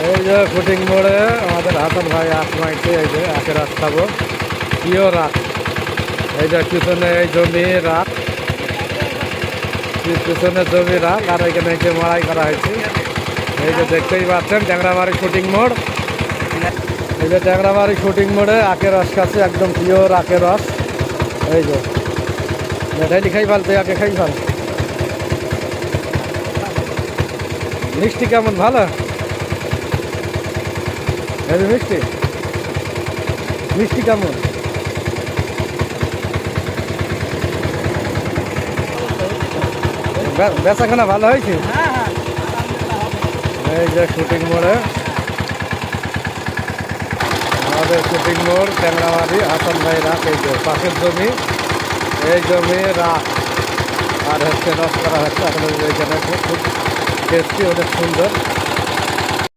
এই যে শুটিং মোড়ে আমাদের হাসান ভাই আখ মাইছে, এই যে আখের আখ খাবো, পিওর আখ। এই যে পিছনে এই জমি রাখ, পিছনে জমি রাখ, আর এখানে এই যে মাড়াই করা হয়েছে। এই যে দেখতেই পাচ্ছেন ট্যাংরাবাড়ি শুটিং মোড়। এই যে ট্যাংরাবাড়ি শুটিং মোড়ে আখের রস খাচ্ছে, একদম পিওর আখের রস। এই যে মেঠাই লিখাই ফাল, তুই আগে খাই ফাল। মিষ্টি কেমন, ভালো? হেবি মিষ্টি। মিষ্টি কেমন? বেচাখানা ভালো হয়েছে। এই যে শুটিং মোড়ে আমাদের শুটিং মোড় ট্যাংরাবাড়ি হাসান ভাই রাখ। এই যে পাশের জমি, এই জমি রাখ আর হচ্ছে রস করা হচ্ছে। আপনাদের এখানে খুব টেস্টি, অনেক সুন্দর।